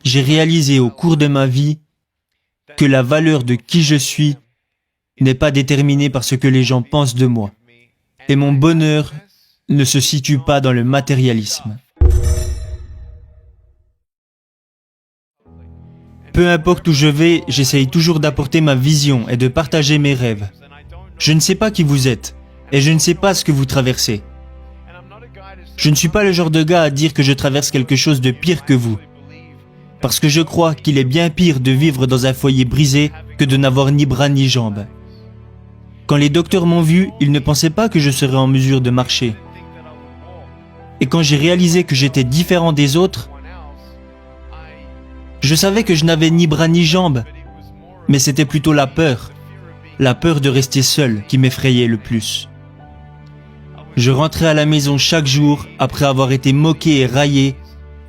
j'ai réalisé au cours de ma vie que la valeur de qui je suis n'est pas déterminée par ce que les gens pensent de moi. Et mon bonheur ne se situe pas dans le matérialisme. Peu importe où je vais, j'essaye toujours d'apporter ma vision et de partager mes rêves. Je ne sais pas qui vous êtes, et je ne sais pas ce que vous traversez. Je ne suis pas le genre de gars à dire que je traverse quelque chose de pire que vous. Parce que je crois qu'il est bien pire de vivre dans un foyer brisé que de n'avoir ni bras ni jambes. Quand les docteurs m'ont vu, ils ne pensaient pas que je serais en mesure de marcher. Et quand j'ai réalisé que j'étais différent des autres, je savais que je n'avais ni bras ni jambes, mais c'était plutôt la peur de rester seul qui m'effrayait le plus. Je rentrais à la maison chaque jour après avoir été moqué et raillé,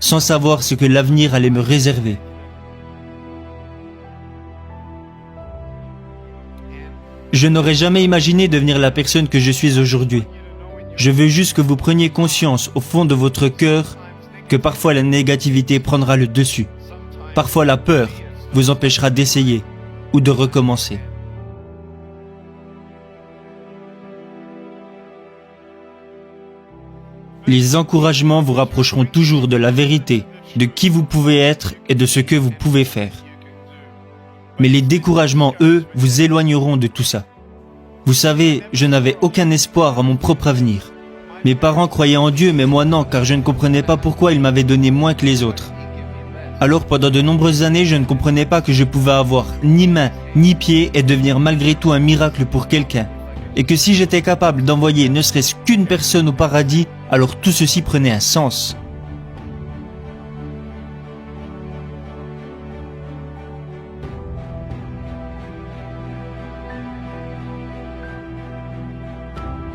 sans savoir ce que l'avenir allait me réserver. Je n'aurais jamais imaginé devenir la personne que je suis aujourd'hui. Je veux juste que vous preniez conscience au fond de votre cœur que parfois la négativité prendra le dessus. Parfois la peur vous empêchera d'essayer ou de recommencer. Les encouragements vous rapprocheront toujours de la vérité, de qui vous pouvez être et de ce que vous pouvez faire. Mais les découragements, eux, vous éloigneront de tout ça. Vous savez, je n'avais aucun espoir à mon propre avenir. Mes parents croyaient en Dieu, mais moi non, car je ne comprenais pas pourquoi ils m'avaient donné moins que les autres. Alors pendant de nombreuses années, je ne comprenais pas que je pouvais avoir ni main, ni pied et devenir malgré tout un miracle pour quelqu'un. Et que si j'étais capable d'envoyer ne serait-ce qu'une personne au paradis, alors tout ceci prenait un sens.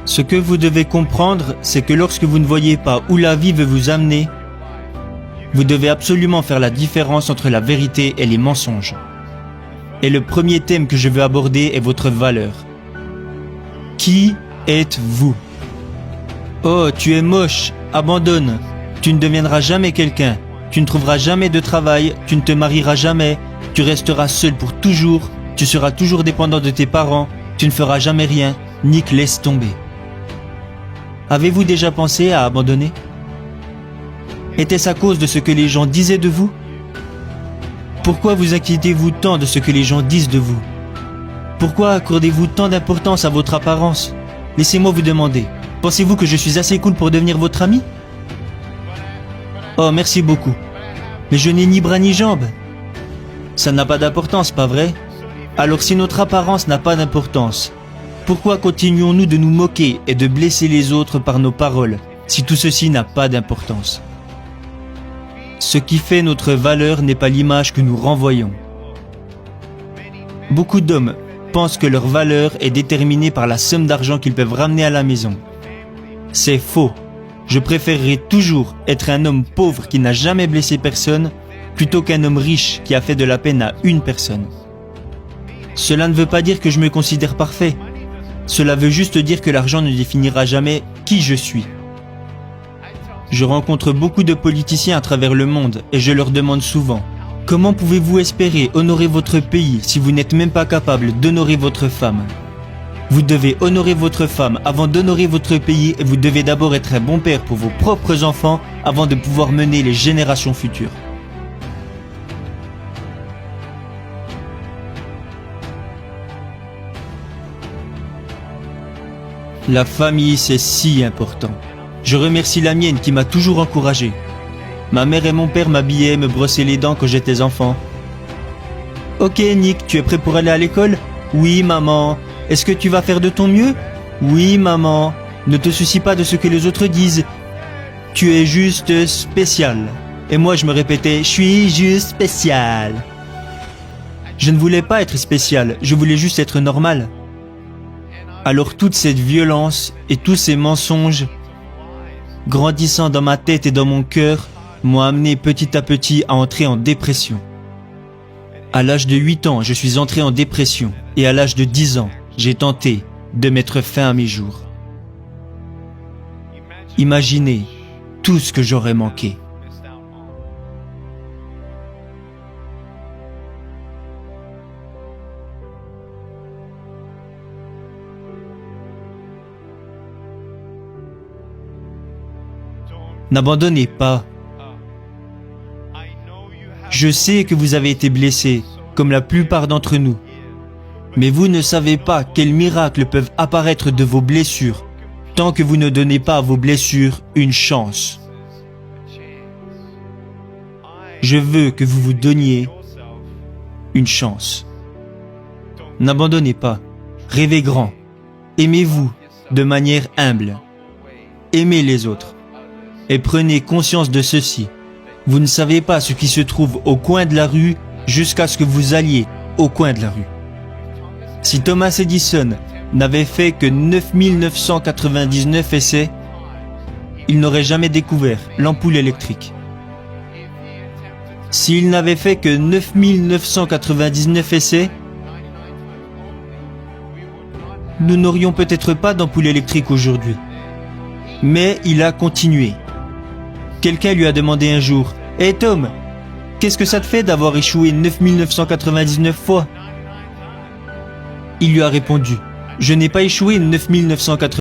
Ce que vous devez comprendre, c'est que lorsque vous ne voyez pas où la vie veut vous amener, vous devez absolument faire la différence entre la vérité et les mensonges. Et le premier thème que je veux aborder est votre valeur. Qui êtes-vous? Oh, tu es moche, abandonne. Tu ne deviendras jamais quelqu'un. Tu ne trouveras jamais de travail, tu ne te marieras jamais, tu resteras seul pour toujours, tu seras toujours dépendant de tes parents, tu ne feras jamais rien. Nick, laisse tomber. Avez-vous déjà pensé à abandonner? Était-ce à cause de ce que les gens disaient de vous? Pourquoi vous inquiétez-vous tant de ce que les gens disent de vous? Pourquoi accordez-vous tant d'importance à votre apparence? Laissez-moi vous demander, pensez-vous que je suis assez cool pour devenir votre ami? Oh, merci beaucoup. Mais je n'ai ni bras ni jambes. Ça n'a pas d'importance, pas vrai? Alors si notre apparence n'a pas d'importance, pourquoi continuons-nous de nous moquer et de blesser les autres par nos paroles, si tout ceci n'a pas d'importance? Ce qui fait notre valeur n'est pas l'image que nous renvoyons. Beaucoup d'hommes pensent que leur valeur est déterminée par la somme d'argent qu'ils peuvent ramener à la maison. C'est faux. Je préférerais toujours être un homme pauvre qui n'a jamais blessé personne plutôt qu'un homme riche qui a fait de la peine à une personne. Cela ne veut pas dire que je me considère parfait. Cela veut juste dire que l'argent ne définira jamais qui je suis. Je rencontre beaucoup de politiciens à travers le monde et je leur demande souvent: comment pouvez-vous espérer honorer votre pays si vous n'êtes même pas capable d'honorer votre femme? Vous devez honorer votre femme avant d'honorer votre pays et vous devez d'abord être un bon père pour vos propres enfants avant de pouvoir mener les générations futures. La famille, c'est si important. Je remercie la mienne qui m'a toujours encouragé. Ma mère et mon père m'habillaient et me brossaient les dents quand j'étais enfant. Ok Nick, tu es prêt pour aller à l'école? Oui maman. Est-ce que tu vas faire de ton mieux? Oui maman. Ne te soucie pas de ce que les autres disent. Tu es juste spécial. Et moi je me répétais, je suis juste spécial. Je ne voulais pas être spécial, je voulais juste être normal. Alors toute cette violence et tous ces mensonges, grandissant dans ma tête et dans mon cœur, m'ont amené petit à petit à entrer en dépression. À l'âge de 8 ans, je suis entré en dépression et à l'âge de 10 ans, j'ai tenté de mettre fin à mes jours. Imaginez tout ce que j'aurais manqué. N'abandonnez pas. Je sais que vous avez été blessé, comme la plupart d'entre nous. Mais vous ne savez pas quels miracles peuvent apparaître de vos blessures, tant que vous ne donnez pas à vos blessures une chance. Je veux que vous vous donniez une chance. N'abandonnez pas. Rêvez grand. Aimez-vous de manière humble. Aimez les autres. Et prenez conscience de ceci. Vous ne savez pas ce qui se trouve au coin de la rue jusqu'à ce que vous alliez au coin de la rue. Si Thomas Edison n'avait fait que 9999 essais, il n'aurait jamais découvert l'ampoule électrique. S'il n'avait fait que 9999 essais, nous n'aurions peut-être pas d'ampoule électrique aujourd'hui. Mais il a continué. Quelqu'un lui a demandé un jour, « Hey Tom, qu'est-ce que ça te fait d'avoir échoué 9999 fois ?» Il lui a répondu, « Je n'ai pas échoué 9999